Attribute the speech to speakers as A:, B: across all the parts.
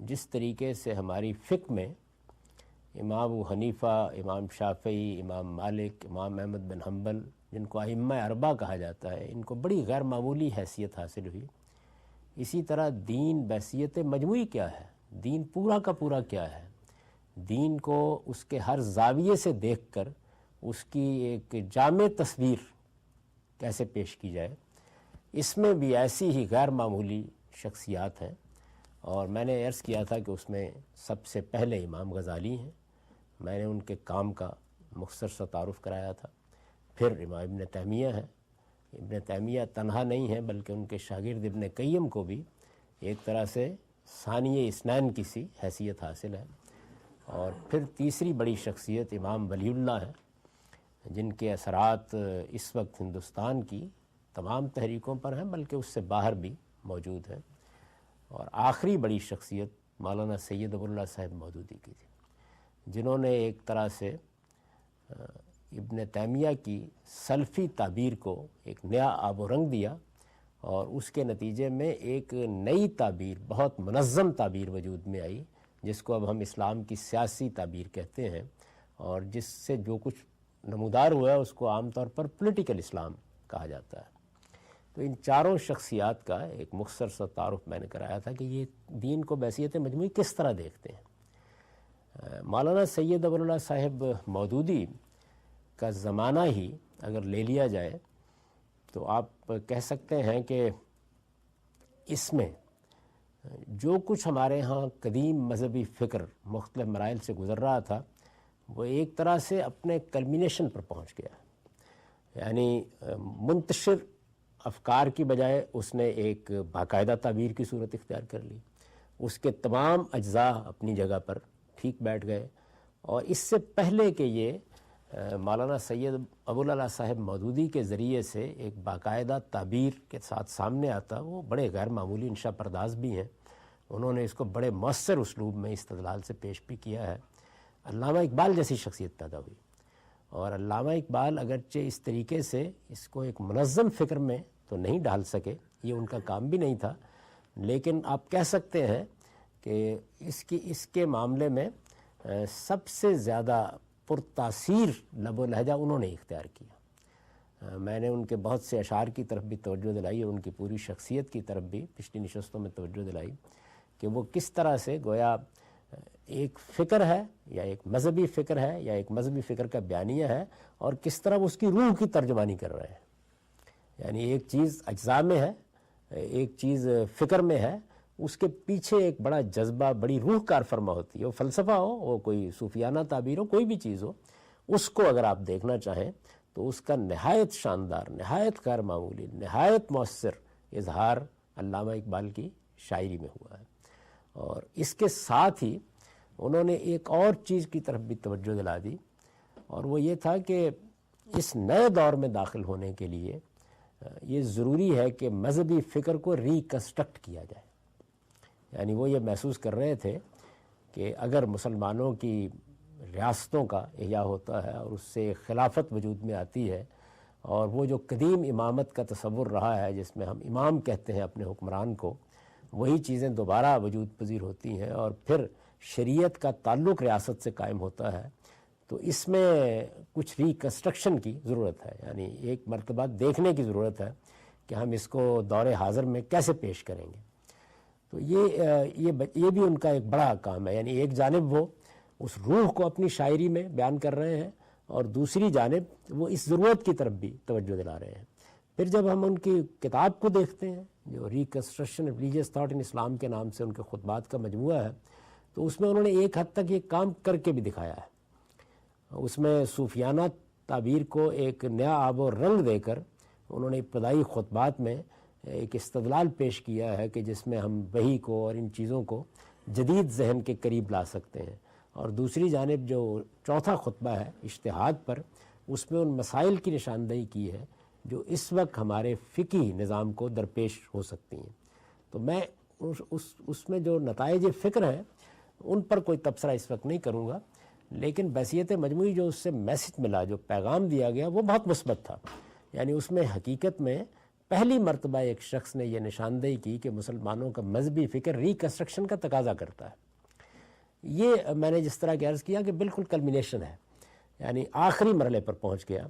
A: جس طریقے سے ہماری فقہ میں امام ابو حنیفہ، امام شافعی، امام مالک، امام احمد بن حنبل، جن کو ائمہ اربعہ کہا جاتا ہے، ان کو بڑی غیر معمولی حیثیت حاصل ہوئی، اسی طرح دین بحیثیت مجموعی کیا ہے، دین پورا کا پورا کیا ہے، دین کو اس کے ہر زاویے سے دیکھ کر اس کی ایک جامع تصویر کیسے پیش کی جائے، اس میں بھی ایسی ہی غیر معمولی شخصیات ہیں۔ اور میں نے عرض کیا تھا کہ اس میں سب سے پہلے امام غزالی ہیں، میں نے ان کے کام کا مختصر سا تعارف کرایا تھا۔ پھر امام ابن تیمیہ ہیں، ابن تیمیہ تنہا نہیں ہیں بلکہ ان کے شاگرد ابن قیم کو بھی ایک طرح سے ثانی اثنین کی سی حیثیت حاصل ہے۔ اور پھر تیسری بڑی شخصیت امام ولی اللہ ہیں، جن کے اثرات اس وقت ہندوستان کی تمام تحریکوں پر ہیں بلکہ اس سے باہر بھی موجود ہیں۔ اور آخری بڑی شخصیت مولانا سید ابو اللہ صاحب مودودی کی تھی، جنہوں نے ایک طرح سے ابن تیمیہ کی سلفی تعبیر کو ایک نیا آب و رنگ دیا، اور اس کے نتیجے میں ایک نئی تعبیر، بہت منظم تعبیر وجود میں آئی، جس کو اب ہم اسلام کی سیاسی تعبیر کہتے ہیں، اور جس سے جو کچھ نمودار ہوا ہے اس کو عام طور پر پولیٹیکل اسلام کہا جاتا ہے۔ تو ان چاروں شخصیات کا ایک مختصر سا تعارف میں نے کرایا تھا کہ یہ دین کو بحیثیت مجموعی کس طرح دیکھتے ہیں۔ مولانا سید ابو اللہ صاحب مودودی کا زمانہ ہی اگر لے لیا جائے تو آپ کہہ سکتے ہیں کہ اس میں جو کچھ ہمارے ہاں قدیم مذہبی فکر مختلف مراحل سے گزر رہا تھا، وہ ایک طرح سے اپنے کلمینیشن پر پہنچ گیا، یعنی منتشر افکار کی بجائے اس نے ایک باقاعدہ تعبیر کی صورت اختیار کر لی، اس کے تمام اجزاء اپنی جگہ پر ٹھیک بیٹھ گئے۔ اور اس سے پہلے کہ یہ مولانا سید ابو اللہ صاحب مودودی کے ذریعے سے ایک باقاعدہ تعبیر کے ساتھ سامنے آتا، وہ بڑے غیر معمولی انشا پرداز بھی ہیں، انہوں نے اس کو بڑے مؤثر اسلوب میں استدلال سے پیش بھی کیا ہے۔ علامہ اقبال جیسی شخصیت پیدا ہوئی، اور علامہ اقبال اگرچہ اس طریقے سے اس کو ایک منظم فکر میں تو نہیں ڈال سکے، یہ ان کا کام بھی نہیں تھا، لیکن آپ کہہ سکتے ہیں کہ اس کے معاملے میں سب سے زیادہ پرتاثیر لب و لہجہ انہوں نے اختیار کیا۔ میں نے ان کے بہت سے اشعار کی طرف بھی توجہ دلائی، اور ان کی پوری شخصیت کی طرف بھی پچھلی نشستوں میں توجہ دلائی کہ وہ کس طرح سے گویا ایک فکر ہے یا ایک مذہبی فکر ہے یا ایک مذہبی فکر کا بیانیہ ہے، اور کس طرح وہ اس کی روح کی ترجمانی کر رہے ہیں۔ یعنی ایک چیز اجزاء میں ہے، ایک چیز فکر میں ہے، اس کے پیچھے ایک بڑا جذبہ، بڑی روح کار فرما ہوتی ہے۔ وہ فلسفہ ہو، وہ کوئی صوفیانہ تعبیر ہو، کوئی بھی چیز ہو، اس کو اگر آپ دیکھنا چاہیں تو اس کا نہایت شاندار، نہایت غیر معمولی، نہایت مؤثر اظہار علامہ اقبال کی شاعری میں ہوا ہے۔ اور اس کے ساتھ ہی انہوں نے ایک اور چیز کی طرف بھی توجہ دلا دی، اور وہ یہ تھا کہ اس نئے دور میں داخل ہونے کے لیے یہ ضروری ہے کہ مذہبی فکر کو ریکنسٹرکٹ کیا جائے۔ یعنی وہ یہ محسوس کر رہے تھے کہ اگر مسلمانوں کی ریاستوں کا احیاء ہوتا ہے اور اس سے خلافت وجود میں آتی ہے، اور وہ جو قدیم امامت کا تصور رہا ہے جس میں ہم امام کہتے ہیں اپنے حکمران کو، وہی چیزیں دوبارہ وجود پذیر ہوتی ہیں، اور پھر شریعت کا تعلق ریاست سے قائم ہوتا ہے، تو اس میں کچھ ریکنسٹرکشن کی ضرورت ہے، یعنی ایک مرتبہ دیکھنے کی ضرورت ہے کہ ہم اس کو دور حاضر میں کیسے پیش کریں گے۔ تو یہ بھی ان کا ایک بڑا کام ہے، یعنی ایک جانب وہ اس روح کو اپنی شاعری میں بیان کر رہے ہیں، اور دوسری جانب وہ اس ضرورت کی طرف بھی توجہ دلا رہے ہیں۔ پھر جب ہم ان کی کتاب کو دیکھتے ہیں جو reconstruction of religious thought in Islam کے نام سے ان کے خطبات کا مجموعہ ہے، تو اس میں انہوں نے ایک حد تک یہ کام کر کے بھی دکھایا ہے۔ اس میں صوفیانہ تعبیر کو ایک نیا آب و رنگ دے کر انہوں نے ابتدائی خطبات میں ایک استدلال پیش کیا ہے کہ جس میں ہم وحی کو اور ان چیزوں کو جدید ذہن کے قریب لا سکتے ہیں، اور دوسری جانب جو چوتھا خطبہ ہے اجتہاد پر، اس میں ان مسائل کی نشاندہی کی ہے جو اس وقت ہمارے فقہی نظام کو درپیش ہو سکتی ہیں۔ تو میں اس میں جو نتائج فکر ہیں ان پر کوئی تبصرہ اس وقت نہیں کروں گا، لیکن بحیثیت مجموعی جو اس سے میسج ملا، جو پیغام دیا گیا، وہ بہت مثبت تھا۔ یعنی اس میں حقیقت میں پہلی مرتبہ ایک شخص نے یہ نشاندہی کی کہ مسلمانوں کا مذہبی فکر ریکنسٹرکشن کا تقاضا کرتا ہے۔ یہ میں نے جس طرح کہ عرض کیا کہ بالکل کلمینیشن ہے، یعنی آخری مرحلے پر پہنچ گیا۔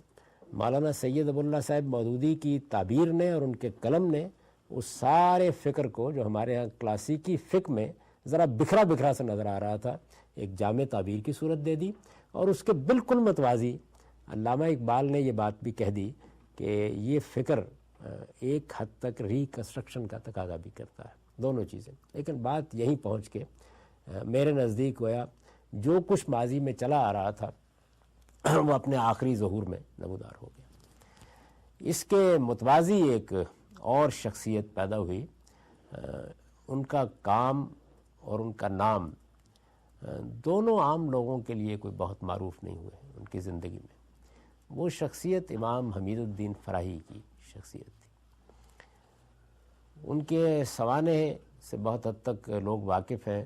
A: مولانا سید ابو اللہ صاحب مودودی کی تعبیر نے اور ان کے قلم نے اس سارے فکر کو جو ہمارے ہاں کلاسیکی فقہ میں ذرا بکھرا بکھرا سا نظر آ رہا تھا، ایک جامع تعبیر کی صورت دے دی، اور اس کے بالکل متوازی علامہ اقبال نے یہ بات بھی کہہ دی کہ یہ فکر ایک حد تک ریکنسٹرکشن کا تقاضا بھی کرتا ہے، دونوں چیزیں۔ لیکن بات یہیں پہنچ کے میرے نزدیک گویا جو کچھ ماضی میں چلا آ رہا تھا وہ اپنے آخری ظہور میں نمودار ہو گیا۔ اس کے متوازی ایک اور شخصیت پیدا ہوئی، ان کا کام اور ان کا نام دونوں عام لوگوں کے لیے کوئی بہت معروف نہیں ہوئے ان کی زندگی میں۔ وہ شخصیت امام حمید الدین فراہی کی شخصیت تھی۔ ان کے سوانح سے بہت حد تک لوگ واقف ہیں،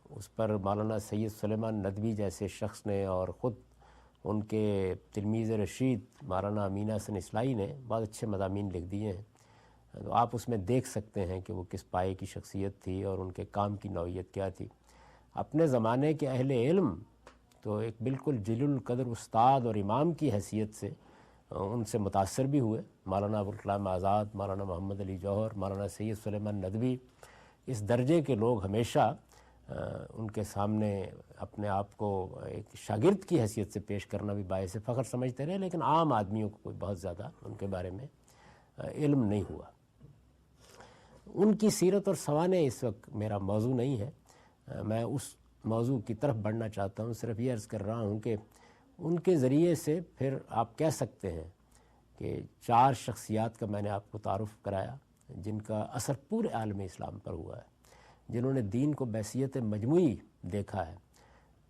A: اس پر مولانا سید سلیمان ندوی جیسے شخص نے اور خود ان کے تلمیذ رشید مولانا امین حسن اصلاحی نے بہت اچھے مضامین لکھ دیے ہیں، تو آپ اس میں دیکھ سکتے ہیں کہ وہ کس پائے کی شخصیت تھی اور ان کے کام کی نوعیت کیا تھی۔ اپنے زمانے کے اہل علم تو ایک بالکل جلیل القدر استاد اور امام کی حیثیت سے ان سے متاثر بھی ہوئے۔ مولانا ابوالکلام آزاد، مولانا محمد علی جوہر، مولانا سید سلیمان ندوی، اس درجے کے لوگ ہمیشہ ان کے سامنے اپنے آپ کو ایک شاگرد کی حیثیت سے پیش کرنا بھی باعث فخر سمجھتے رہے، لیکن عام آدمیوں کو کوئی بہت زیادہ ان کے بارے میں علم نہیں ہوا۔ ان کی سیرت اور سوانح اس وقت میرا موضوع نہیں ہے، میں اس موضوع کی طرف بڑھنا چاہتا ہوں۔ صرف یہ عرض کر رہا ہوں کہ ان کے ذریعے سے پھر آپ کہہ سکتے ہیں کہ 4 شخصیات کا میں نے آپ کو تعارف کرایا جن کا اثر پورے عالم اسلام پر ہوا ہے، جنہوں نے دین کو بحیثیت مجموعی دیکھا ہے۔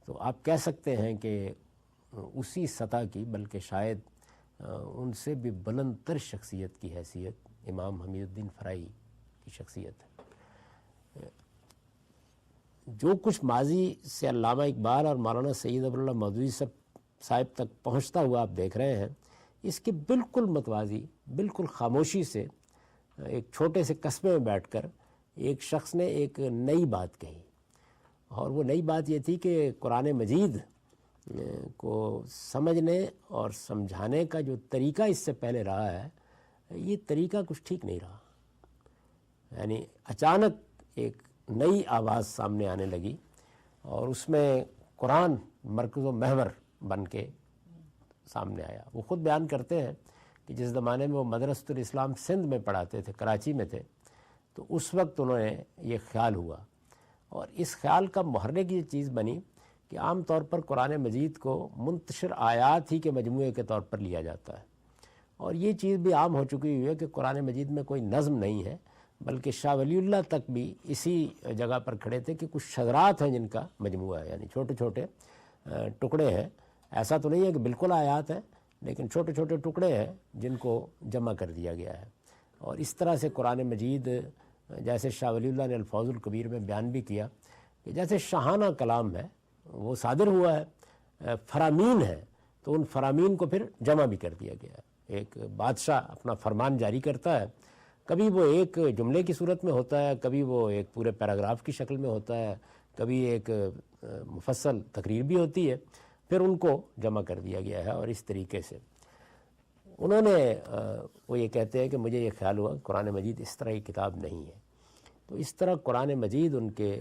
A: تو آپ کہہ سکتے ہیں کہ اسی سطح کی بلکہ شاید ان سے بھی بلند تر شخصیت کی حیثیت امام حمید الدین فراہی کی شخصیت ہے۔ جو کچھ ماضی سے علامہ اقبال اور مولانا سید ابو اللہ مودودی صاحب تک پہنچتا ہوا آپ دیکھ رہے ہیں، اس کے بالکل متوازی، بالکل خاموشی سے ایک چھوٹے سے قصبے میں بیٹھ کر ایک شخص نے ایک نئی بات کہی، اور وہ نئی بات یہ تھی کہ قرآن مجید کو سمجھنے اور سمجھانے کا جو طریقہ اس سے پہلے رہا ہے، یہ طریقہ کچھ ٹھیک نہیں رہا۔ یعنی اچانک ایک نئی آواز سامنے آنے لگی اور اس میں قرآن مرکز و محور بن کے سامنے آیا۔ وہ خود بیان کرتے ہیں کہ جس زمانے میں وہ مدرسۃ الاسلام سندھ میں پڑھاتے تھے، کراچی میں تھے، تو اس وقت انہوں نے یہ خیال ہوا، اور اس خیال کا محرک یہ چیز بنی کہ عام طور پر قرآن مجید کو منتشر آیات ہی کے مجموعے کے طور پر لیا جاتا ہے، اور یہ چیز بھی عام ہو چکی ہوئی ہے کہ قرآن مجید میں کوئی نظم نہیں ہے، بلکہ شاہ ولی اللہ تک بھی اسی جگہ پر کھڑے تھے کہ کچھ شذرات ہیں جن کا مجموعہ ہے، یعنی چھوٹے چھوٹے ٹکڑے ہیں۔ ایسا تو نہیں ہے کہ بالکل آیات ہیں، لیکن چھوٹے چھوٹے ٹکڑے ہیں جن کو جمع کر دیا گیا ہے۔ اور اس طرح سے قرآن مجید، جیسے شاہ ولی اللہ نے الفوظ الکبیر میں بیان بھی کیا کہ جیسے شاہانہ کلام ہے وہ صادر ہوا ہے، فرامین ہے، تو ان فرامین کو پھر جمع بھی کر دیا گیا ہے۔ ایک بادشاہ اپنا فرمان جاری کرتا ہے، کبھی وہ ایک جملے کی صورت میں ہوتا ہے، کبھی وہ ایک پورے پیراگراف کی شکل میں ہوتا ہے، کبھی ایک مفصل تقریر بھی ہوتی ہے، پھر ان کو جمع کر دیا گیا ہے۔ اور اس طریقے سے انہوں نے وہ یہ کہتے ہیں کہ مجھے یہ خیال ہوا قرآن مجید اس طرح کی کتاب نہیں ہے۔ تو اس طرح قرآن مجید ان کے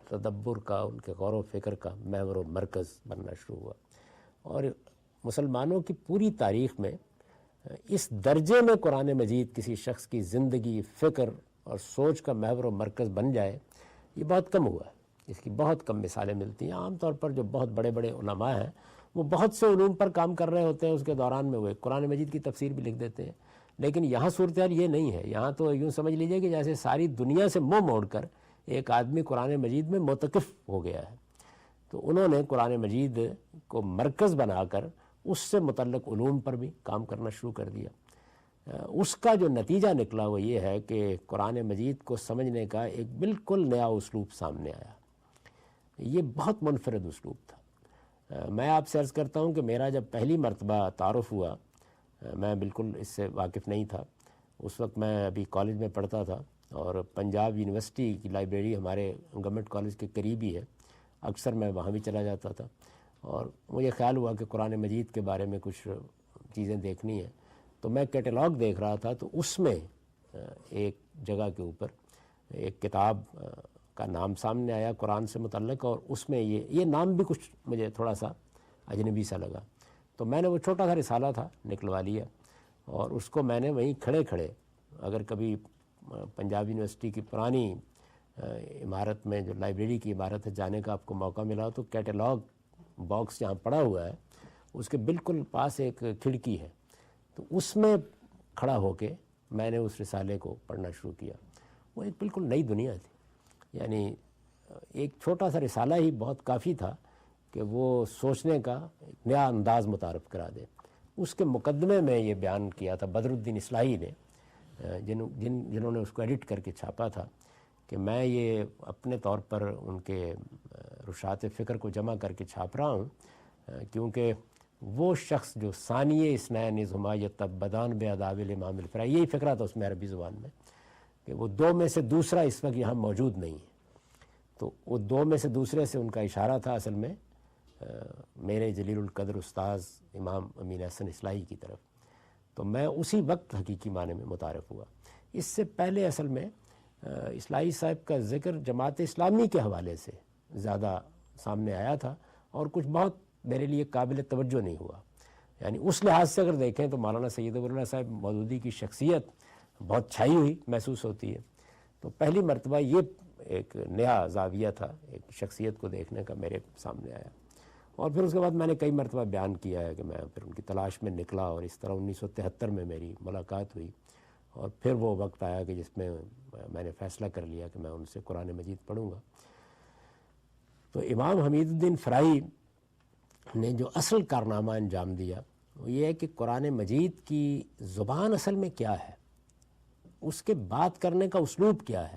A: تدبر کا، ان کے غور و فکر کا محور و مرکز بننا شروع ہوا، اور مسلمانوں کی پوری تاریخ میں اس درجے میں قرآن مجید کسی شخص کی زندگی، فکر اور سوچ کا محور و مرکز بن جائے، یہ بہت کم ہوا ہے۔ اس کی بہت کم مثالیں ملتی ہیں۔ عام طور پر جو بہت بڑے بڑے علماء ہیں وہ بہت سے علوم پر کام کر رہے ہوتے ہیں، اس کے دوران میں وہ ایک قرآن مجید کی تفسیر بھی لکھ دیتے ہیں، لیکن یہاں صورتحال یہ نہیں ہے۔ یہاں تو یوں سمجھ لیجئے کہ جیسے ساری دنیا سے منہ موڑ کر ایک آدمی قرآن مجید میں معتکف ہو گیا ہے۔ تو انہوں نے قرآن مجید کو مرکز بنا کر اس سے متعلق علوم پر بھی کام کرنا شروع کر دیا۔ اس کا جو نتیجہ نکلا وہ یہ ہے کہ قرآن مجید کو سمجھنے کا ایک بالکل نیا اسلوب سامنے آیا۔ یہ بہت منفرد اسلوب تھا۔ میں آپ سے عرض کرتا ہوں کہ میرا جب پہلی مرتبہ تعارف ہوا میں بالکل اس سے واقف نہیں تھا. اس وقت میں ابھی کالج میں پڑھتا تھا اور پنجاب یونیورسٹی کی لائبریری ہمارے گورنمنٹ کالج کے قریب ہی ہے. اکثر میں وہاں بھی چلا جاتا تھا اور مجھے خیال ہوا کہ قرآن مجید کے بارے میں کچھ چیزیں دیکھنی ہیں. تو میں کیٹلاگ دیکھ رہا تھا تو اس میں ایک جگہ کے اوپر ایک کتاب کا نام سامنے آیا قرآن سے متعلق، اور اس میں یہ نام بھی کچھ مجھے تھوڑا سا اجنبی سا لگا. تو میں نے وہ چھوٹا سا رسالہ تھا نکلوا لیا اور اس کو میں نے وہیں کھڑے کھڑے، اگر کبھی پنجاب یونیورسٹی کی پرانی عمارت میں جو لائبریری کی عمارت ہے جانے کا آپ کو موقع ملا تو کیٹلاگ باکس جہاں پڑا ہوا ہے اس کے بالکل پاس ایک کھڑکی ہے، تو اس میں کھڑا ہو کے میں نے اس رسالے کو پڑھنا شروع کیا. وہ ایک بالکل نئی دنیا تھی، یعنی ایک چھوٹا سا رسالہ ہی بہت کافی تھا کہ وہ سوچنے کا ایک نیا انداز متعارف کرا دے. اس کے مقدمے میں یہ بیان کیا تھا بدر الدین اصلاحی نے، جنہوں نے اس کو ایڈٹ کر کے چھاپا تھا، کہ میں یہ اپنے طور پر ان کے رشات فکر کو جمع کر کے چھاپ رہا ہوں کیونکہ وہ شخص جو ثانی اثنین اذ ہما یتعبدان بعذاب الامام الفرائی، یہی فکرہ تھا اس میں عربی زبان میں، کہ وہ دو میں سے دوسرا اس وقت یہاں موجود نہیں ہے. تو وہ دو میں سے دوسرے سے ان کا اشارہ تھا اصل میں میرے جلیل القدر استاذ امام امین احسن اصلاحی کی طرف. تو میں اسی وقت حقیقی معنی میں متعارف ہوا. اس سے پہلے اصل میں اصلاحی صاحب کا ذکر جماعت اسلامی کے حوالے سے زیادہ سامنے آیا تھا اور کچھ بہت میرے لیے قابل توجہ نہیں ہوا. یعنی اس لحاظ سے اگر دیکھیں تو مولانا سید ولی اللہ صاحب مودودی کی شخصیت بہت چھائی ہوئی محسوس ہوتی ہے. تو پہلی مرتبہ یہ ایک نیا زاویہ تھا ایک شخصیت کو دیکھنے کا میرے سامنے آیا. اور پھر اس کے بعد میں نے کئی مرتبہ بیان کیا ہے کہ میں پھر ان کی تلاش میں نکلا اور اس طرح 1973 میں میری ملاقات ہوئی اور پھر وہ وقت آیا کہ جس میں میں نے فیصلہ کر لیا کہ میں ان سے قرآن مجید پڑھوں گا. تو امام حمید الدین فرائی نے جو اصل کارنامہ انجام دیا وہ یہ ہے کہ قرآن مجید کی زبان اصل میں کیا ہے، اس کے بات کرنے کا اسلوب کیا ہے،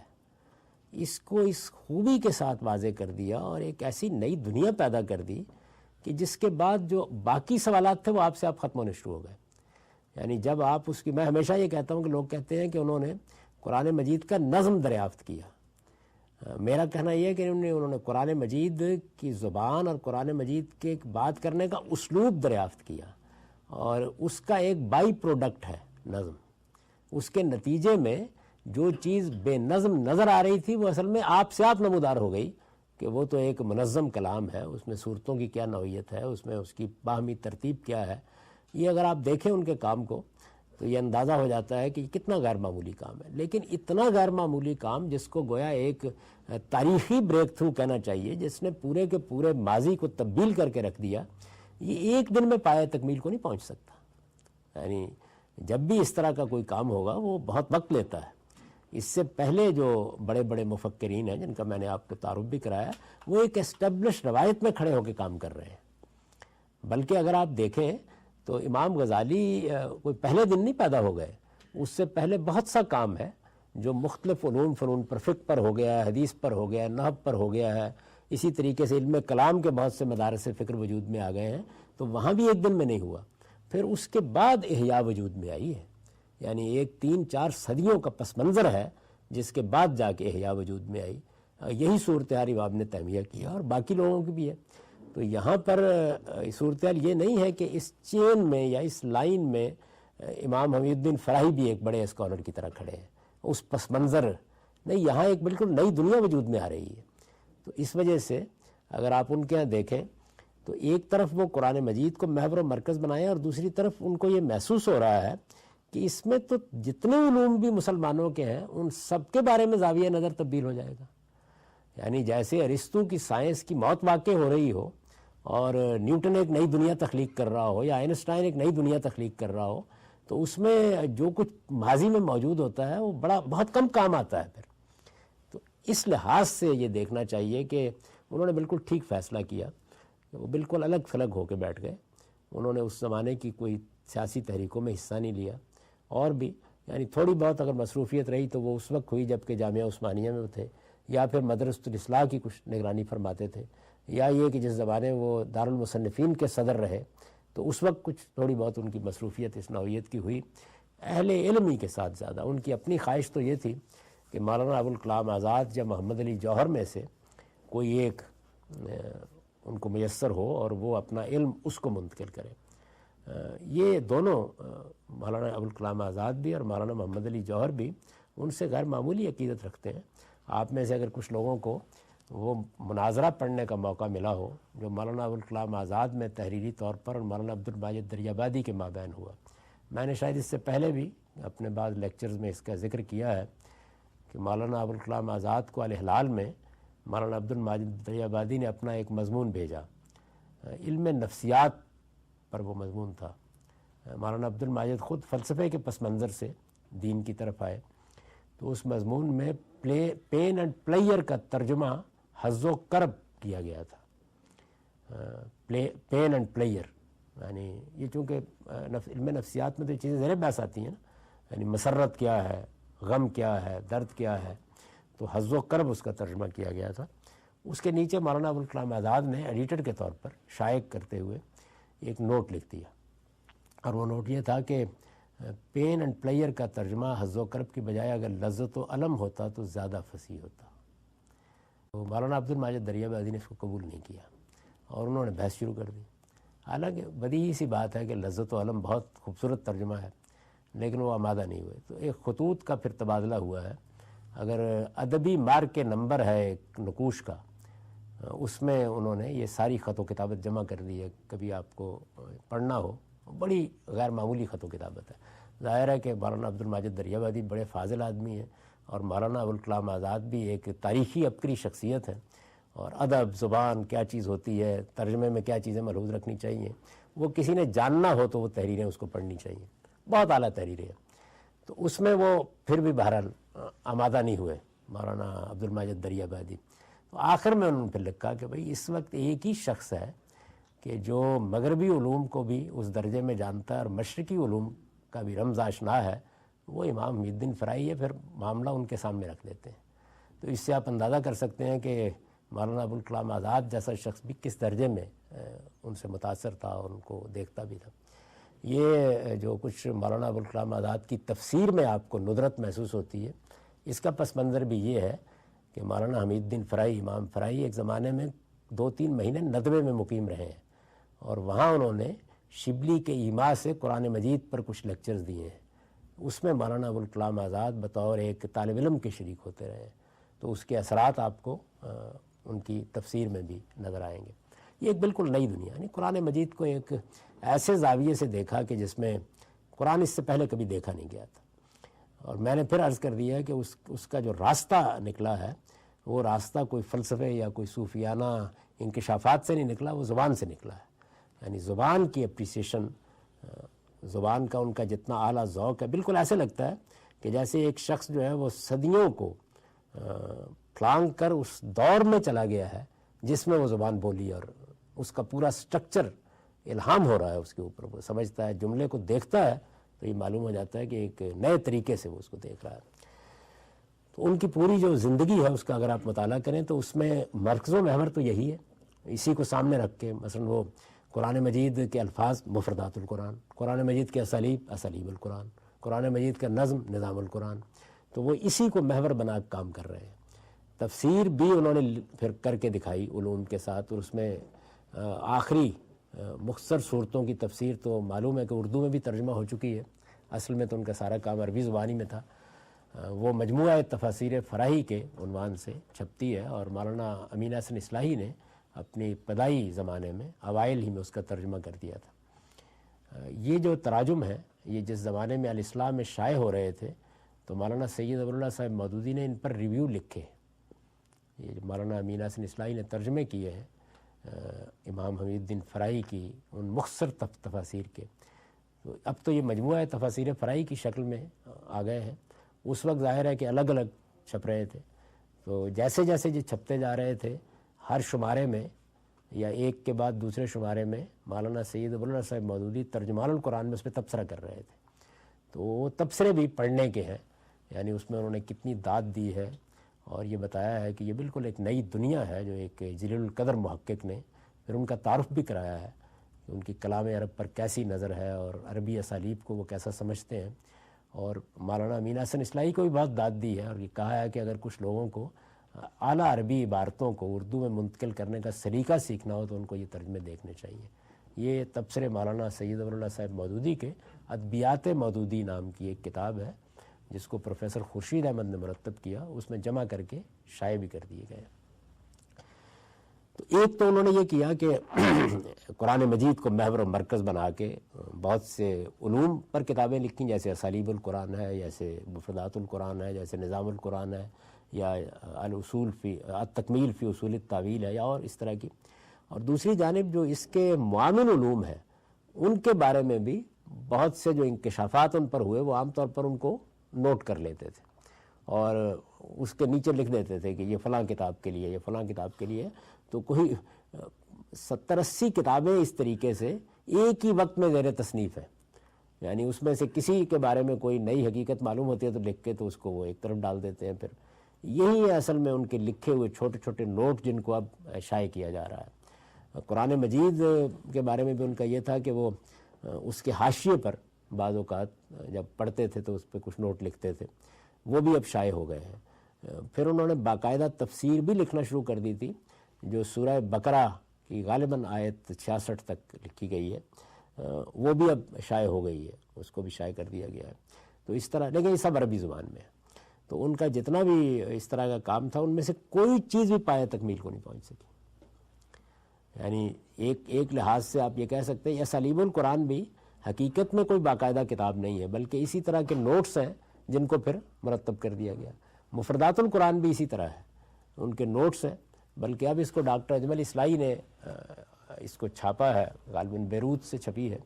A: اس کو اس خوبی کے ساتھ واضح کر دیا اور ایک ایسی نئی دنیا پیدا کر دی کہ جس کے بعد جو باقی سوالات تھے وہ آپ سے ختم ہونے شروع ہو گئے. یعنی جب آپ اس کی، میں ہمیشہ یہ کہتا ہوں کہ لوگ کہتے ہیں کہ انہوں نے قرآن مجید کا نظم دریافت کیا. میرا کہنا یہ ہے کہ انہوں نے قرآن مجید کی زبان اور قرآن مجید کے بات کرنے کا اسلوب دریافت کیا اور اس کا ایک بائی پروڈکٹ ہے نظم. اس کے نتیجے میں جو چیز بے نظم نظر آ رہی تھی وہ اصل میں آپ سے آپ نمودار ہو گئی کہ وہ تو ایک منظم کلام ہے، اس میں صورتوں کی کیا نوعیت ہے، اس میں اس کی باہمی ترتیب کیا ہے. یہ اگر آپ دیکھیں ان کے کام کو تو یہ اندازہ ہو جاتا ہے کہ یہ کتنا غیر معمولی کام ہے. لیکن اتنا غیر معمولی کام جس کو گویا ایک تاریخی بریک تھرو کہنا چاہیے، جس نے پورے کے پورے ماضی کو تبدیل کر کے رکھ دیا، یہ ایک دن میں پایہ تکمیل کو نہیں پہنچ سکتا. یعنی جب بھی اس طرح کا کوئی کام ہوگا وہ بہت وقت لیتا ہے. اس سے پہلے جو بڑے بڑے مفکرین ہیں جن کا میں نے آپ کو تعارف بھی کرایا، وہ ایک اسٹیبلش روایت میں کھڑے ہو کے کام کر رہے ہیں. بلکہ اگر آپ دیکھیں تو امام غزالی کوئی پہلے دن نہیں پیدا ہو گئے، اس سے پہلے بہت سا کام ہے جو مختلف علوم فنون پر، فقہ پر ہو گیا ہے، حدیث پر ہو گیا ہے، نحو پر ہو گیا ہے. اسی طریقے سے علم کلام کے بہت سے مدارس فکر وجود میں آ گئے ہیں، تو وہاں بھی ایک دن میں نہیں ہوا. پھر اس کے بعد احیاء وجود میں آئی ہے، یعنی ایک 3-4 صدیوں کا پس منظر ہے جس کے بعد جا کے احیاء وجود میں آئی. یہی صورتحال امام نے تیمیہ کیا اور باقی لوگوں کی بھی ہے. تو یہاں پر صورتحال یہ نہیں ہے کہ اس چین میں یا اس لائن میں امام حمید الدین فرائی بھی ایک بڑے اسکالر کی طرح کھڑے ہیں، اس پس منظر نہیں. یہاں ایک بالکل نئی دنیا وجود میں آ رہی ہے. تو اس وجہ سے اگر آپ ان کے یہاں دیکھیں تو ایک طرف وہ قرآن مجید کو محور و مرکز بنائیں اور دوسری طرف ان کو یہ محسوس ہو رہا ہے کہ اس میں تو جتنے علوم بھی مسلمانوں کے ہیں ان سب کے بارے میں زاویہ نظر تبدیل ہو جائے گا. یعنی جیسے ارسطو کی سائنس کی موت واقع ہو رہی ہو اور نیوٹن ایک نئی دنیا تخلیق کر رہا ہو یا آئنسٹائن ایک نئی دنیا تخلیق کر رہا ہو، تو اس میں جو کچھ ماضی میں موجود ہوتا ہے وہ بہت کم کام آتا ہے. پھر تو اس لحاظ سے یہ دیکھنا چاہیے کہ انہوں نے بالکل ٹھیک فیصلہ کیا کہ وہ بالکل الگ تھلگ ہو کے بیٹھ گئے. انہوں نے اس زمانے کی کوئی سیاسی تحریکوں میں حصہ نہیں لیا، اور بھی یعنی تھوڑی بہت اگر مصروفیت رہی تو وہ اس وقت ہوئی جب کہ جامعہ عثمانیہ میں تھے، یا پھر مدرسۃ الاصلاح کی کچھ نگرانی فرماتے تھے، یا یہ کہ جس زمانے وہ دارالمصنفین کے صدر رہے تو اس وقت کچھ تھوڑی بہت ان کی مصروفیت اس نوعیت کی ہوئی. اہل علم ہی کے ساتھ زیادہ ان کی اپنی خواہش تو یہ تھی کہ مولانا ابوالکلام آزاد یا محمد علی جوہر میں سے کوئی ایک ان کو میسر ہو اور وہ اپنا علم اس کو منتقل کرے. یہ دونوں مولانا ابوالکلام آزاد بھی اور مولانا محمد علی جوہر بھی ان سے غیر معمولی عقیدت رکھتے ہیں. آپ میں سے اگر کچھ لوگوں کو وہ مناظرہ پڑھنے کا موقع ملا ہو جو مولانا ابوالکلام آزاد میں تحریری طور پر اور مولانا عبدالماجد دریابادی کے مابین ہوا، میں نے شاید اس سے پہلے بھی اپنے بعض لیکچرز میں اس کا ذکر کیا ہے کہ مولانا ابوالکلام آزاد کو الہلال میں مولانا عبدالماجد دریابادی نے اپنا ایک مضمون بھیجا، علم نفسیات پر وہ مضمون تھا. مولانا عبدالماجد خود فلسفے کے پس منظر سے دین کی طرف آئے، تو اس مضمون میں پین اینڈ پلیئر کا ترجمہ حظ و کرب کیا گیا تھا. پین اینڈ پلیئر یعنی یہ چونکہ علم نفسیات میں تو یہ چیزیں زیر بحث آتی ہیں نا، یعنی مسرت کیا ہے، غم کیا ہے، درد کیا ہے، تو حظ و کرب اس کا ترجمہ کیا گیا تھا. اس کے نیچے مولانا ابوالکلام آزاد نے ایڈیٹر کے طور پر شائع کرتے ہوئے ایک نوٹ لکھ دیا، اور وہ نوٹ یہ تھا کہ پین اینڈ پلیئر کا ترجمہ حظ و کرب کی بجائے اگر لذت و علم ہوتا تو زیادہ فصیح ہوتا. تو مولانا عبدالماجد دریابادی نے اس کو قبول نہیں کیا اور انہوں نے بحث شروع کر دی. حالانکہ بدیہی سی بات ہے کہ لذت و علم بہت خوبصورت ترجمہ ہے، لیکن وہ آمادہ نہیں ہوئے. تو ایک خطوط کا پھر تبادلہ ہوا ہے. اگر ادبی مارک کے نمبر ہے ایک نقوش کا، اس میں انہوں نے یہ ساری خط و کتابت جمع کر دی ہے. کبھی آپ کو پڑھنا ہو، بڑی غیر معمولی خط و کتابت ہے. ظاہر ہے کہ مولانا عبدالماجد دریابادی بڑے فاضل آدمی ہیں اور مولانا ابوالکلام آزاد بھی ایک تاریخی عبقری شخصیت ہے، اور ادب زبان کیا چیز ہوتی ہے، ترجمے میں کیا چیزیں ملحوظ رکھنی چاہیے، وہ کسی نے جاننا ہو تو وہ تحریریں اس کو پڑھنی چاہیے. بہت اعلیٰ تحریریں ہیں. تو اس میں وہ پھر بھی بہرحال آمادہ نہیں ہوئے مولانا عبدالماجد دریابادی. تو آخر میں انہوں نے پھر لکھا کہ بھئی اس وقت ایک ہی شخص ہے کہ جو مغربی علوم کو بھی اس درجے میں جانتا ہے اور مشرقی علوم کا بھی رمز آشنا ہے، وہ امام محی الدین فرائی ہے. پھر معاملہ ان کے سامنے رکھ دیتے ہیں. تو اس سے آپ اندازہ کر سکتے ہیں کہ مولانا ابوالکلام آزاد جیسا شخص بھی کس درجے میں ان سے متاثر تھا اور ان کو دیکھتا بھی تھا. یہ جو کچھ مولانا ابوالکلام آزاد کی تفسیر میں آپ کو ندرت محسوس ہوتی ہے، اس کا پس منظر بھی یہ ہے کہ مولانا حمید الدین فرائی، امام فرائی ایک زمانے میں 2-3 مہینے ندوے میں مقیم رہے ہیں، اور وہاں انہوں نے شبلی کے ایما سے قرآن مجید پر کچھ لیکچرز دیے ہیں. اس میں مولانا ابوالکلام آزاد بطور ایک طالب علم کے شریک ہوتے رہے ہیں. تو اس کے اثرات آپ کو ان کی تفسیر میں بھی نظر آئیں گے. یہ ایک بالکل نئی دنیا، یعنی قرآن مجید کو ایک ایسے زاویے سے دیکھا کہ جس میں قرآن اس سے پہلے کبھی دیکھا نہیں گیا تھا. اور میں نے پھر عرض کر دیا ہے کہ اس کا جو راستہ نکلا ہے وہ راستہ کوئی فلسفے یا کوئی صوفیانہ انکشافات سے نہیں نکلا، وہ زبان سے نکلا ہے. یعنی زبان کی اپریسیشن، زبان کا ان کا جتنا اعلیٰ ذوق ہے، بالکل ایسے لگتا ہے کہ جیسے ایک شخص جو ہے وہ صدیوں کو پھلانگ کر اس دور میں چلا گیا ہے جس میں وہ زبان بولی، اور اس کا پورا سٹرکچر الہام ہو رہا ہے اس کے اوپر. وہ سمجھتا ہے، جملے کو دیکھتا ہے تو یہ معلوم ہو جاتا ہے کہ ایک نئے طریقے سے وہ اس کو دیکھ رہا ہے. تو ان کی پوری جو زندگی ہے اس کا اگر آپ مطالعہ کریں تو اس میں مرکز و محور تو یہی ہے. اسی کو سامنے رکھ کے مثلا وہ قرآن مجید کے الفاظ مفردات القرآن، قرآن مجید کے اسالیب القرآن، قرآن مجید کا نظم نظام القرآن، تو وہ اسی کو محور بنا کے کام کر رہے ہیں. تفسیر بھی انہوں نے پھر کر کے دکھائی علوم کے ساتھ، اور اس میں آخری مختصر صورتوں کی تفسیر تو معلوم ہے کہ اردو میں بھی ترجمہ ہو چکی ہے. اصل میں تو ان کا سارا کام عربی زبانی میں تھا. وہ مجموعہ تفاسیر فراہی کے عنوان سے چھپتی ہے، اور مولانا امین احسن اصلاحی نے اپنی ابتدائی زمانے میں اوائل ہی میں اس کا ترجمہ کر دیا تھا. یہ جو تراجم ہے یہ جس زمانے میں الاسلام میں شائع ہو رہے تھے تو مولانا سید ابواللہ صاحب مودودی نے ان پر ریویو لکھے. یہ مولانا امین احسن اصلاحی نے ترجمے کیے ہیں امام حمید الدین فرائی کی ان مختصر تفاسیر کے. تو اب تو یہ مجموعہ تفاسیر فرائی کی شکل میں آ گئے ہیں. اس وقت ظاہر ہے کہ الگ الگ چھپ رہے تھے. تو جیسے جیسے یہ چھپتے جا رہے تھے ہر شمارے میں یا ایک کے بعد دوسرے شمارے میں مولانا سید ابواللہ صاحب مودودی ترجمان القرآن میں اس پہ تبصرہ کر رہے تھے. تو وہ تبصرے بھی پڑھنے کے ہیں، یعنی اس میں انہوں نے کتنی داد دی ہے، اور یہ بتایا ہے کہ یہ بالکل ایک نئی دنیا ہے جو ایک جلیل القدر محقق نے پھر ان کا تعارف بھی کرایا ہے ان کی کلام عرب پر کیسی نظر ہے اور عربی اسالیب کو وہ کیسا سمجھتے ہیں. اور مولانا امین حسن اصلاحی کو بھی بہت داد دی ہے اور یہ کہا ہے کہ اگر کچھ لوگوں کو اعلیٰ عربی عبارتوں کو اردو میں منتقل کرنے کا سلیقہ سیکھنا ہو تو ان کو یہ ترجمے دیکھنے چاہیے. یہ تبصرے مولانا سید ظفراللہ صاحب مودودی کے ادبیات مودودی نام کی ایک کتاب ہے جس کو پروفیسر خورشید احمد نے مرتب کیا, اس میں جمع کر کے شائع بھی کر دیے گئے. تو ایک تو انہوں نے یہ کیا کہ قرآن مجید کو محور و مرکز بنا کے بہت سے علوم پر کتابیں لکھیں, جیسے اسالیب القرآن ہے, جیسے مفردات القرآن ہے, جیسے نظام القرآن ہے, یا الاصول فی التکمیل فی اصول التاویل ہے, یا اور اس طرح کی. اور دوسری جانب جو اس کے معاون علوم ہیں ان کے بارے میں بھی بہت سے جو انکشافات ان پر ہوئے وہ عام طور پر ان کو نوٹ کر لیتے تھے اور اس کے نیچے لکھ دیتے تھے کہ یہ فلاں کتاب کے لیے, یہ فلاں کتاب کے لیے. تو کوئی 70-80 کتابیں اس طریقے سے ایک ہی وقت میں زیر تصنیف ہے, یعنی اس میں سے کسی کے بارے میں کوئی نئی حقیقت معلوم ہوتی ہے تو لکھ کے تو اس کو وہ ایک طرف ڈال دیتے ہیں. پھر یہی ہے اصل میں ان کے لکھے ہوئے چھوٹے چھوٹے نوٹ جن کو اب شائع کیا جا رہا ہے. قرآن مجید کے بارے میں بھی ان کا یہ تھا کہ وہ اس کے حاشیے پر بعض اوقات جب پڑھتے تھے تو اس پہ کچھ نوٹ لکھتے تھے, وہ بھی اب شائع ہو گئے ہیں. پھر انہوں نے باقاعدہ تفسیر بھی لکھنا شروع کر دی تھی جو سورہ بقرہ کی غالباً آیت 66 تک لکھی گئی ہے, وہ بھی اب شائع ہو گئی ہے, اس کو بھی شائع کر دیا گیا ہے. تو اس طرح, لیکن یہ سب عربی زبان میں ہے. تو ان کا جتنا بھی اس طرح کا کام تھا ان میں سے کوئی چیز بھی پایہ تکمیل کو نہیں پہنچ سکی. یعنی ایک لحاظ سے آپ یہ کہہ سکتے ہیں اسالیب القرآن بھی حقیقت میں کوئی باقاعدہ کتاب نہیں ہے بلکہ اسی طرح کے نوٹس ہیں جن کو پھر مرتب کر دیا گیا. مفردات القرآن بھی اسی طرح ہے, ان کے نوٹس ہیں, بلکہ اب اس کو ڈاکٹر اجمل اصلاحی نے اس کو چھاپا ہے, غالباً بیروت سے چھپی ہے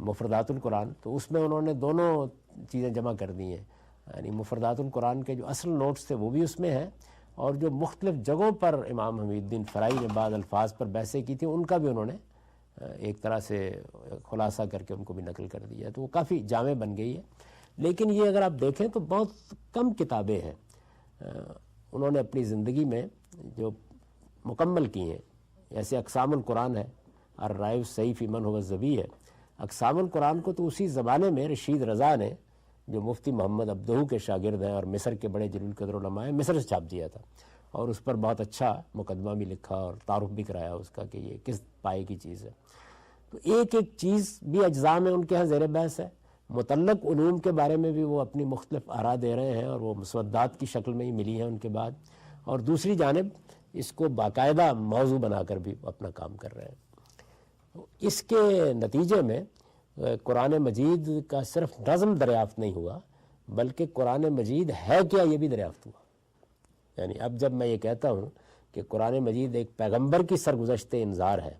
A: مفردات القرآن. تو اس میں انہوں نے دونوں چیزیں جمع کر دی ہیں, یعنی مفردات القرآن کے جو اصل نوٹس تھے وہ بھی اس میں ہیں, اور جو مختلف جگہوں پر امام حمید الدین فرائی نے بعض الفاظ پر بحثیں کی تھیں ان کا بھی انہوں نے ایک طرح سے خلاصہ کر کے ان کو بھی نقل کر دیا. تو وہ کافی جامع بن گئی ہے. لیکن یہ اگر آپ دیکھیں تو بہت کم کتابیں ہیں انہوں نے اپنی زندگی میں جو مکمل کی ہیں. جیسے اقسام القرآن ہے, الرائے الصحیح فی من هو الظبی ہے. اقسام القرآن کو تو اسی زمانے میں رشید رضا نے, جو مفتی محمد عبدہو کے شاگرد ہیں اور مصر کے بڑے جلیل قدر علماء ہیں, مصر سے چھاپ دیا تھا, اور اس پر بہت اچھا مقدمہ بھی لکھا اور تعارف بھی کرایا اس کا کہ یہ کس پائے کی چیز ہے. تو ایک ایک چیز بھی اجزاء میں ان کے ہاں زیر بحث ہے. متعلق علوم کے بارے میں بھی وہ اپنی مختلف آراء دے رہے ہیں اور وہ مسودات کی شکل میں ہی ملی ہیں ان کے بعد, اور دوسری جانب اس کو باقاعدہ موضوع بنا کر بھی اپنا کام کر رہے ہیں. اس کے نتیجے میں قرآن مجید کا صرف نظم دریافت نہیں ہوا بلکہ قرآن مجید ہے کیا یہ بھی دریافت ہوا. یعنی اب جب میں یہ کہتا ہوں کہ قرآن مجید ایک پیغمبر کی سرگزشت انذار ہے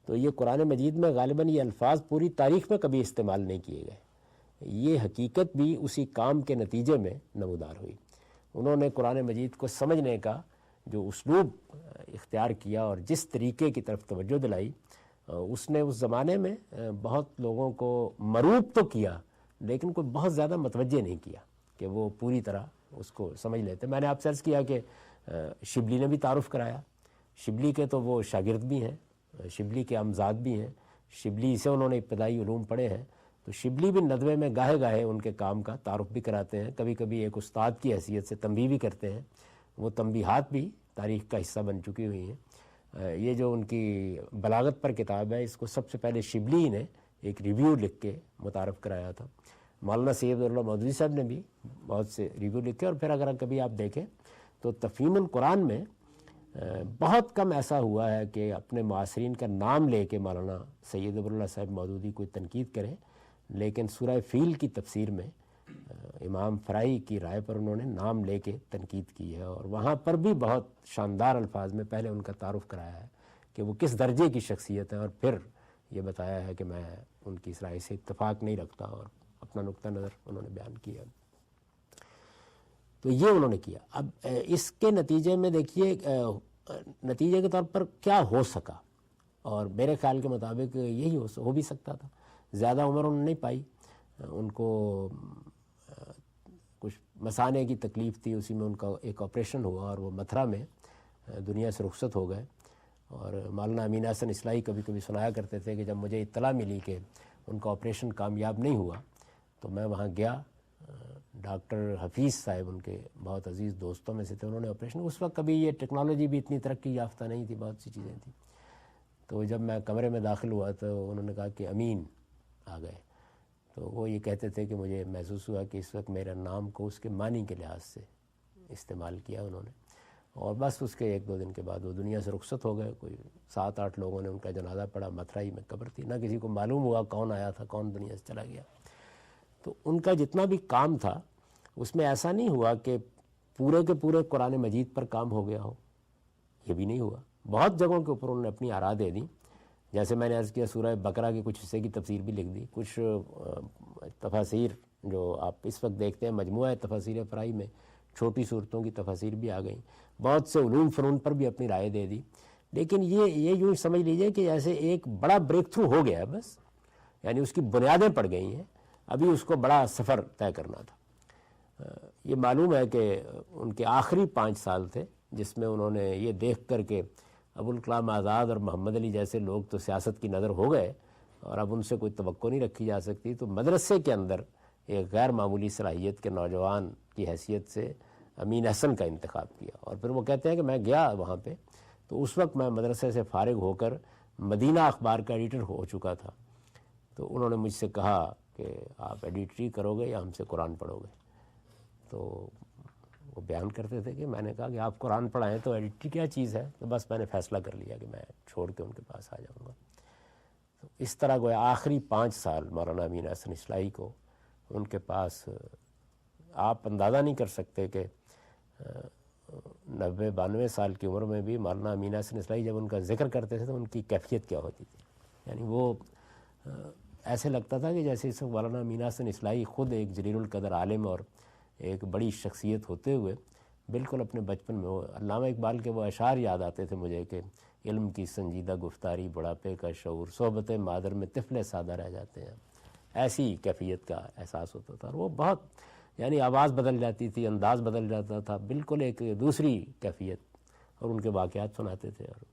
A: تو یہ قرآن مجید میں غالباً یہ الفاظ پوری تاریخ میں کبھی استعمال نہیں کیے گئے. یہ حقیقت بھی اسی کام کے نتیجے میں نمودار ہوئی. انہوں نے قرآن مجید کو سمجھنے کا جو اسلوب اختیار کیا اور جس طریقے کی طرف توجہ دلائی, اس نے اس زمانے میں بہت لوگوں کو مروب تو کیا لیکن کوئی بہت زیادہ متوجہ نہیں کیا کہ وہ پوری طرح اس کو سمجھ لیتے. میں نے آپ سے عرض کیا کہ شبلی نے بھی تعارف کرایا. شبلی کے تو وہ شاگرد بھی ہیں, شبلی کے امزاد بھی ہیں, شبلی سے انہوں نے ابتدائی علوم پڑھے ہیں. تو شبلی بھی ندوے میں گاہے گاہے ان کے کام کا تعارف بھی کراتے ہیں, کبھی کبھی ایک استاد کی حیثیت سے تنبیہ بھی کرتے ہیں. وہ تنبیہات بھی تاریخ کا حصہ بن چکی ہوئی ہیں. یہ جو ان کی بلاغت پر کتاب ہے اس کو سب سے پہلے شبلی نے ایک ریویو لکھ کے متعارف کرایا تھا. مولانا سید اللہ مودودی صاحب نے بھی بہت سے ریویو لکھے. اور پھر اگر کبھی آپ دیکھیں تو تفہیم القرآن میں بہت کم ایسا ہوا ہے کہ اپنے معاصرین کا نام لے کے مولانا سید اللہ صاحب مودودی کوئی تنقید کریں, لیکن سورہ فیل کی تفسیر میں امام فرائی کی رائے پر انہوں نے نام لے کے تنقید کی ہے, اور وہاں پر بھی بہت شاندار الفاظ میں پہلے ان کا تعارف کرایا ہے کہ وہ کس درجے کی شخصیت ہے, اور پھر یہ بتایا ہے کہ میں ان کی اس رائے سے اتفاق نہیں رکھتا, اور اپنا نقطہ نظر انہوں نے بیان کیا. تو یہ انہوں نے کیا. اب اس کے نتیجے میں دیکھیے نتیجے کے طور پر کیا ہو سکا, اور میرے خیال کے مطابق یہی ہو بھی سکتا تھا. زیادہ عمر انہوں نے نہیں پائی, ان کو کچھ مثانے کی تکلیف تھی, اسی میں ان کا ایک آپریشن ہوا اور وہ متھرا میں دنیا سے رخصت ہو گئے. اور مولانا امین احسن اصلاحی کبھی کبھی سنایا کرتے تھے کہ جب مجھے اطلاع ملی کہ ان کا آپریشن کامیاب نہیں ہوا تو میں وہاں گیا. ڈاکٹر حفیظ صاحب ان کے بہت عزیز دوستوں میں سے تھے, انہوں نے آپریشن, اس وقت کبھی یہ ٹیکنالوجی بھی اتنی ترقی یافتہ نہیں تھی, بہت سی چیزیں تھیں. تو جب میں کمرے میں داخل ہوا تو انہوں نے کہا کہ امین آ گئے. تو وہ یہ کہتے تھے کہ مجھے محسوس ہوا کہ اس وقت میرے نام کو اس کے معنی کے لحاظ سے استعمال کیا انہوں نے. اور بس اس کے 1-2 دن کے بعد وہ دنیا سے رخصت ہو گئے. کوئی 7-8 لوگوں نے ان کا جنازہ پڑھا, متھرائی میں قبر تھی, نہ کسی کو معلوم ہوا کون آیا تھا, کون دنیا سے چلا گیا. تو ان کا جتنا بھی کام تھا اس میں ایسا نہیں ہوا کہ پورے کے پورے قرآن مجید پر کام ہو گیا ہو, یہ بھی نہیں ہوا. بہت جگہوں کے اوپر انہوں نے اپنی آراء دے دیں. جیسے میں نے عرض کیا سورہ بقرہ کے کچھ حصے کی تفسیر بھی لکھ دی. کچھ تفاسیر جو آپ اس وقت دیکھتے ہیں مجموعہ تفاسیر فرائی میں چھوٹی صورتوں کی تفاسیر بھی آ گئیں. بہت سے علوم فنون پر بھی اپنی رائے دے دی. لیکن یہ یوں سمجھ لیجئے کہ جیسے ایک بڑا بریک تھرو ہو گیا ہے بس, یعنی اس کی بنیادیں پڑ گئی ہیں, ابھی اس کو بڑا سفر طے کرنا تھا. یہ معلوم ہے کہ ان کے آخری 5 سال تھے جس میں انہوں نے یہ دیکھ کر کے ابوالکلام آزاد اور محمد علی جیسے لوگ تو سیاست کی نظر ہو گئے اور اب ان سے کوئی توقع نہیں رکھی جا سکتی, تو مدرسے کے اندر ایک غیر معمولی صلاحیت کے نوجوان کی حیثیت سے امین احسن کا انتخاب کیا. اور پھر وہ کہتے ہیں کہ میں گیا وہاں پہ تو اس وقت میں مدرسے سے فارغ ہو کر مدینہ اخبار کا ایڈیٹر ہو چکا تھا. تو انہوں نے مجھ سے کہا کہ آپ ایڈیٹری کرو گے یا ہم سے قرآن پڑھو گے. تو وہ بیان کرتے تھے کہ میں نے کہا کہ آپ قرآن پڑھائیں تو ایڈیٹری کیا چیز ہے. تو بس میں نے فیصلہ کر لیا کہ میں چھوڑ کے ان کے پاس آ جاؤں گا. تو اس طرح گویا آخری 5 سال مولانا امین احسن اصلاحی کو ان کے پاس, آپ اندازہ نہیں کر سکتے کہ 90-92 سال کی عمر میں بھی مولانا امین احسن اصلاحی جب ان کا ذکر کرتے تھے تو ان کی کیفیت کیا ہوتی تھی. یعنی وہ ایسے لگتا تھا کہ جیسے اس وقت مولانا امین احسن اصلاحی خود ایک جلیل القدر عالم اور ایک بڑی شخصیت ہوتے ہوئے بالکل اپنے بچپن میں, وہ علامہ اقبال کے وہ اشعار یاد آتے تھے مجھے کہ علم کی سنجیدہ گفتاری, بڑھاپے کا شعور, صحبت مادر میں طفل سادہ رہ جاتے ہیں. ایسی کیفیت کا احساس ہوتا تھا. اور وہ بہت, یعنی آواز بدل جاتی تھی, انداز بدل جاتا تھا, بالکل ایک دوسری کیفیت, اور ان کے واقعات سناتے تھے. اور